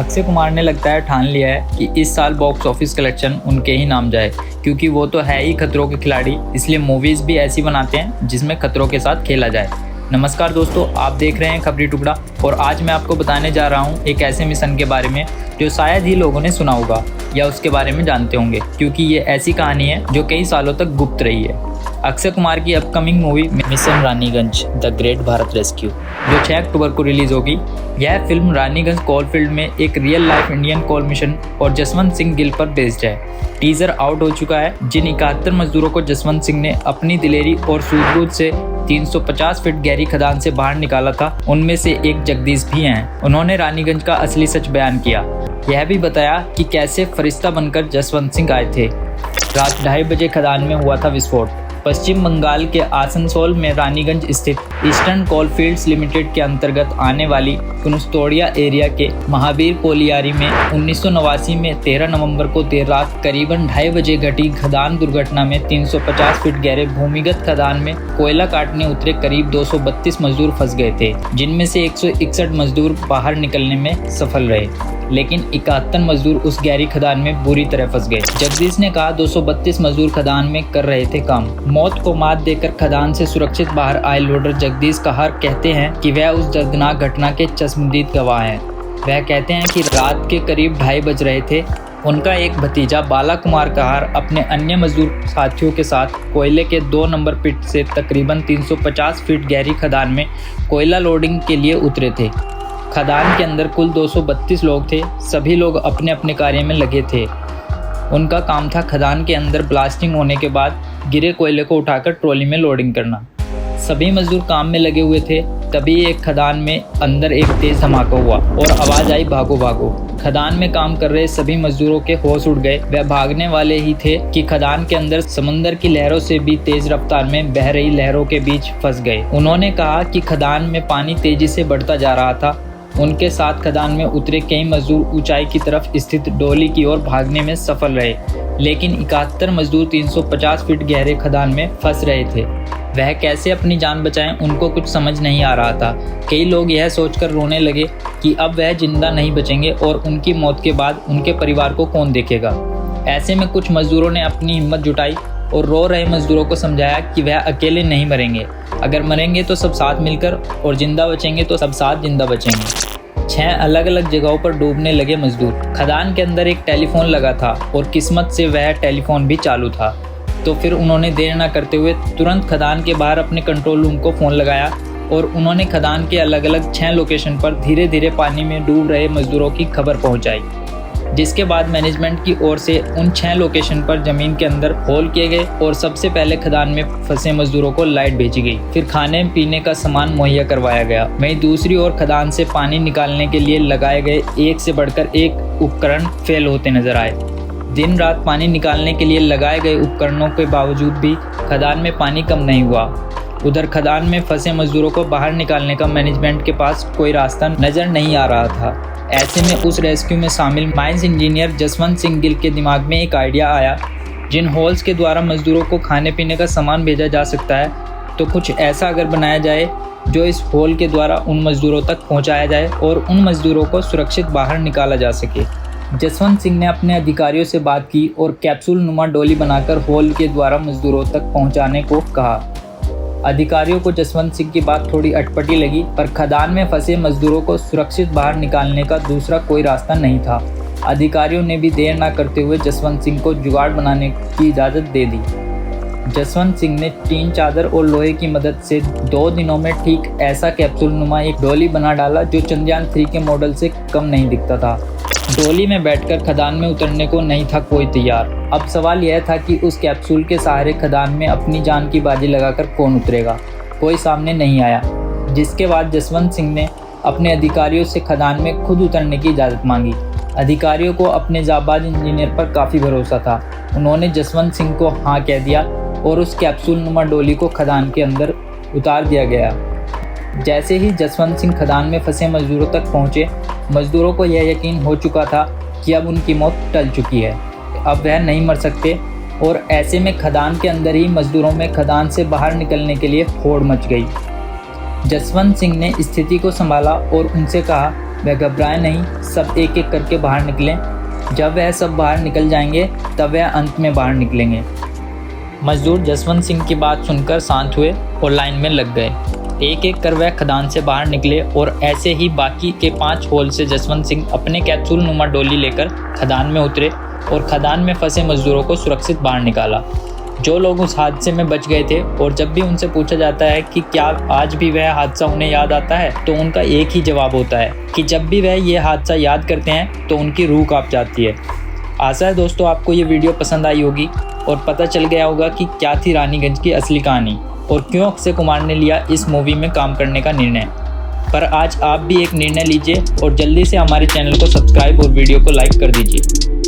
अक्षय कुमार ने लगता है ठान लिया है कि इस साल बॉक्स ऑफिस कलेक्शन उनके ही नाम जाए, क्योंकि वो तो है ही खतरों के खिलाड़ी। इसलिए मूवीज भी ऐसी बनाते हैं जिसमें खतरों के साथ खेला जाए। नमस्कार दोस्तों, आप देख रहे हैं खबरी टुकड़ा और आज मैं आपको बताने जा रहा हूँ एक ऐसे मिशन के बारे में जो शायद ही लोगों ने सुना होगा या उसके बारे में जानते होंगे, क्योंकि ये ऐसी कहानी है जो कई सालों तक गुप्त रही है। अक्षय कुमार की upcoming movie mission Raniganj the great Bharat rescue जो 6 अक्टूबर को रिलीज होगी। यह फिल्म रानीगंज कोलफील्ड में एक real life Indian coal mission और जसवंत सिंह गिल पर बेस्ड है। टीजर आउट हो चुका है। जिन 71 मजदूरों को जसवंत सिंह ने अपनी दिलेरी और सूझबूझ से 350 फीट गहरी खदान से बाहर निकाला था, उनमें से एक जगदीश भी हैं। उन्होंने रानीगंज का असली सच बयान किया। यह भी बताया कि कैसे फरिश्ता बनकर जसवंत सिंह आए थे। रात 2:30 बजे खदान में हुआ था विस्फोट। पश्चिम बंगाल के आसनसोल में रानीगंज स्थित ईस्टर्न कोलफील्ड्स लिमिटेड के अंतर्गत आने वाली कुनुस्तोड़िया एरिया के महावीर कोलियारी में 1989 में 13 नवंबर को देर रात करीबन 2:30 बजे घटी खदान दुर्घटना में 350 फीट गहरे भूमिगत खदान में कोयला काटने उतरे करीब 232 मजदूर फंस गए थे, जिनमें से 161 मजदूर बाहर निकलने में सफल रहे, लेकिन 71 मजदूर उस गहरी खदान में बुरी तरह फंस गए। जगदीश ने कहा 232 मजदूर खदान में कर रहे थे काम। मौत को मात देकर खदान से सुरक्षित बाहर आए लोडर जगदीश कहार कहते हैं कि वह उस दर्दनाक घटना के चश्मदीद गवाह हैं। वह कहते हैं कि रात के करीब 2:30 बज रहे थे। उनका एक भतीजा बाला कुमार कहार अपने अन्य मजदूर साथियों के साथ कोयले के 2 नंबर पिट से तकरीबन 350 फीट गहरी खदान में कोयला लोडिंग के लिए उतरे थे। खदान के अंदर कुल 232 लोग थे। सभी लोग अपने अपने कार्य में लगे थे। उनका काम था खदान के अंदर ब्लास्टिंग होने के बाद गिरे कोयले को उठाकर ट्रॉली में लोडिंग करना। सभी मजदूर काम में लगे हुए थे। तभी एक खदान में अंदर एक तेज धमाका हुआ और आवाज आई, भागो भागो। खदान में काम कर रहे सभी मजदूरों के होश उड़ गए। वह भागने वाले ही थे कि खदान के अंदर समंदर की लहरों से भी तेज रफ्तार में बह रही लहरों के बीच फंस गए। उन्होंने कहा कि खदान में पानी तेजी से बढ़ता जा रहा था। उनके साथ खदान में उतरे कई मजदूर ऊंचाई की तरफ स्थित डोली की ओर भागने में सफल रहे, लेकिन 71 मजदूर 350 फीट गहरे खदान में फंस रहे थे। वह कैसे अपनी जान बचाएं, उनको कुछ समझ नहीं आ रहा था। कई लोग यह सोचकर रोने लगे कि अब वह जिंदा नहीं बचेंगे और उनकी मौत के बाद उनके परिवार को कौन देखेगा। ऐसे में कुछ मजदूरों ने अपनी हिम्मत जुटाई और रो रहे मजदूरों को समझाया कि वह अकेले नहीं मरेंगे। अगर मरेंगे तो सब साथ मिलकर और जिंदा बचेंगे तो सब साथ जिंदा बचेंगे। 6 अलग अलग जगहों पर डूबने लगे मजदूर। खदान के अंदर एक टेलीफोन लगा था और किस्मत से वह टेलीफोन भी चालू था। तो फिर उन्होंने देर न करते हुए तुरंत खदान के बाहर अपने कंट्रोल रूम को फ़ोन लगाया और उन्होंने खदान के अलग अलग 6 लोकेशन पर धीरे धीरे पानी में डूब रहे मजदूरों की खबर पहुंचाई, जिसके बाद मैनेजमेंट की ओर से उन 6 लोकेशन पर जमीन के अंदर होल किए गए और सबसे पहले खदान में फंसे मजदूरों को लाइट भेजी गई। फिर खाने पीने का सामान मुहैया करवाया गया। वहीं दूसरी ओर खदान से पानी निकालने के लिए लगाए गए एक से बढ़कर एक उपकरण फेल होते नजर आए। दिन रात पानी निकालने के लिए लगाए गए उपकरणों के बावजूद भी खदान में पानी कम नहीं हुआ। उधर खदान में फंसे मजदूरों को बाहर निकालने का मैनेजमेंट के पास कोई रास्ता नजर नहीं आ रहा था। ऐसे में उस रेस्क्यू में शामिल माइंस इंजीनियर जसवंत सिंह गिल के दिमाग में एक आइडिया आया। जिन होल्स के द्वारा मजदूरों को खाने पीने का सामान भेजा जा सकता है, तो कुछ ऐसा अगर बनाया जाए जो इस होल के द्वारा उन मजदूरों तक पहुंचाया जाए और उन मजदूरों को सुरक्षित बाहर निकाला जा सके। जसवंत सिंह ने अपने अधिकारियों से बात की और कैप्सूल नुमा डोली बनाकर होल के द्वारा मजदूरों तक पहुंचाने को कहा। अधिकारियों को जसवंत सिंह की बात थोड़ी अटपटी लगी, पर खदान में फंसे मजदूरों को सुरक्षित बाहर निकालने का दूसरा कोई रास्ता नहीं था। अधिकारियों ने भी देर न करते हुए जसवंत सिंह को जुगाड़ बनाने की इजाज़त दे दी। जसवंत सिंह ने टीन चादर और लोहे की मदद से 2 दिनों में ठीक ऐसा कैप्सूल नुमा एक डोली बना डाला जो चंद्रयान 3 के मॉडल से कम नहीं दिखता था। डोली में बैठकर खदान में उतरने को नहीं था कोई तैयार। अब सवाल यह था कि उस कैप्सूल के सहारे खदान में अपनी जान की बाजी लगाकर कौन उतरेगा। कोई सामने नहीं आया, जिसके बाद जसवंत सिंह ने अपने अधिकारियों से खदान में खुद उतरने की इजाज़त मांगी। अधिकारियों को अपने जाबाज इंजीनियर पर काफ़ी भरोसा था। उन्होंने जसवंत सिंह को हाँ कह दिया और उस कैप्सूल नुमा डोली को खदान के अंदर उतार दिया गया। जैसे ही जसवंत सिंह खदान में फंसे मजदूरों तक पहुंचे, मजदूरों को यह यकीन हो चुका था कि अब उनकी मौत टल चुकी है, अब वह नहीं मर सकते। और ऐसे में खदान के अंदर ही मजदूरों में खदान से बाहर निकलने के लिए होड़ मच गई। जसवंत सिंह ने स्थिति को संभाला और उनसे कहा वह घबराए नहीं, सब एक एक करके बाहर निकले। जब वह सब बाहर निकल जाएंगे तब वह अंत में बाहर निकलेंगे। मजदूर जसवंत सिंह की बात सुनकर शांत हुए और लाइन में लग गए। एक एक कर वह खदान से बाहर निकले और ऐसे ही बाकी के 5 होल से जसवंत सिंह अपने कैप्सूल नुमा डोली लेकर खदान में उतरे और खदान में फंसे मजदूरों को सुरक्षित बाहर निकाला। जो लोग उस हादसे में बच गए थे और जब भी उनसे पूछा जाता है कि क्या आज भी वह हादसा उन्हें याद आता है, तो उनका एक ही जवाब होता है कि जब भी वह ये हादसा याद करते हैं तो उनकी रूह कांप जाती है। आशा है दोस्तों आपको ये वीडियो पसंद आई होगी और पता चल गया होगा कि क्या थी रानीगंज की असली कहानी और क्यों अक्षय कुमार ने लिया इस मूवी में काम करने का निर्णय। पर आज आप भी एक निर्णय लीजिए और जल्दी से हमारे चैनल को सब्सक्राइब और वीडियो को लाइक कर दीजिए।